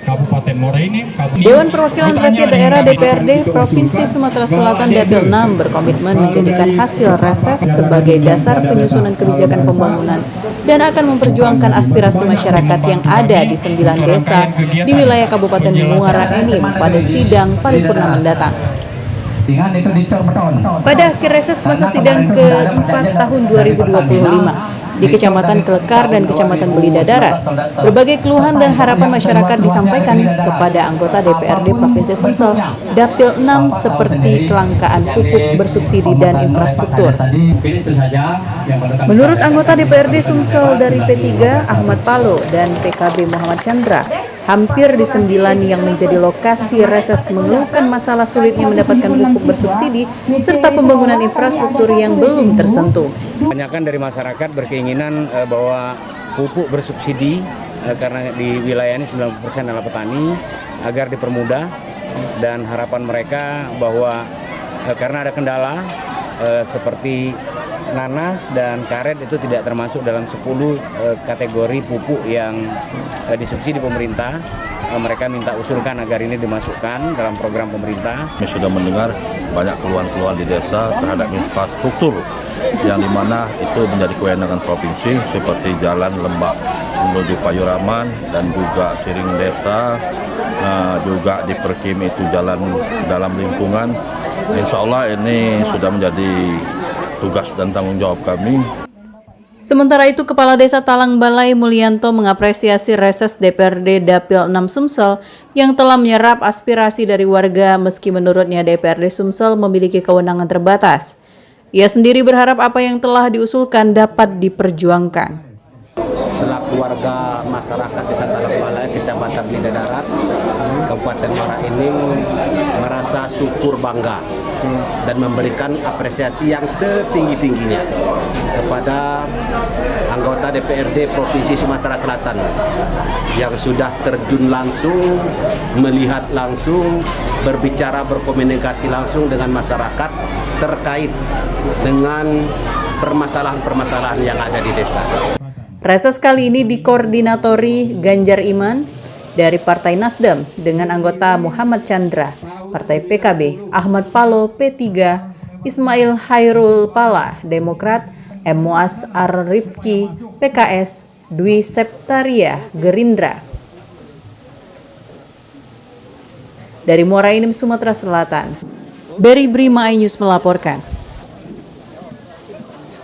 Kabupaten Moreini. Dewan Perwakilan Rakyat Daerah DPRD Provinsi Sumatera Selatan Dapil 6 berkomitmen menjadikan hasil reses sebagai dasar penyusunan kebijakan pembangunan dan akan memperjuangkan aspirasi masyarakat yang ada di 9 desa di wilayah Kabupaten Muara Enim pada sidang paripurna mendatang. Pada akhir reses masa sidang ke-4 tahun 2025, di Kecamatan Kelekar dan Kecamatan Belida Darat, berbagai keluhan dan harapan masyarakat disampaikan kepada anggota DPRD Provinsi Sumsel Dapil 6 seperti kelangkaan pupuk bersubsidi dan infrastruktur. Menurut anggota DPRD Sumsel dari P3 Ahmad Palo dan PKB Muhammad Chandra, hampir di 9 yang menjadi lokasi reses mengeluhkan masalah sulitnya mendapatkan pupuk bersubsidi serta pembangunan infrastruktur yang belum tersentuh. Kebanyakan dari masyarakat berkeinginan bahwa pupuk bersubsidi karena di wilayah ini 90% adalah petani agar dipermudah, dan harapan mereka bahwa karena ada kendala seperti nanas dan karet itu tidak termasuk dalam 10 kategori pupuk yang disubsidi pemerintah. Mereka minta usulkan agar ini dimasukkan dalam program pemerintah. Kami sudah mendengar banyak keluhan-keluhan di desa terhadap infrastruktur yang dimana itu menjadi kewenangan provinsi seperti jalan Lembak menuju Payuraman dan juga Siring Desa, juga di Perkim itu jalan dalam lingkungan. Insya Allah ini sudah menjadi tugas dan tanggung jawab kami. Sementara itu, Kepala Desa Talang Balai Mulyanto mengapresiasi reses DPRD Dapil 6 Sumsel yang telah menyerap aspirasi dari warga meski menurutnya DPRD Sumsel memiliki kewenangan terbatas. Ia sendiri berharap apa yang telah diusulkan dapat diperjuangkan. Selaku warga masyarakat Desa Talang Balai, Kecamatan Belida Darat, Kabupaten Muara Enim, merasa syukur bangga dan memberikan apresiasi yang setinggi-tingginya kepada anggota DPRD Provinsi Sumatera Selatan yang sudah terjun langsung, melihat langsung, berbicara, berkomunikasi langsung dengan masyarakat terkait dengan permasalahan-permasalahan yang ada di desa. Reses kali ini dikoordinatori Ganjar Iman dari Partai Nasdem dengan anggota Muhammad Chandra, Partai PKB, Ahmad Palo, P3, Ismail Hairul Pala, Demokrat, M. Muaz Ar-Rifki, PKS, Dwi Septaria, Gerindra. Dari Muara Enim, Sumatera Selatan, Berry Brima iNews melaporkan.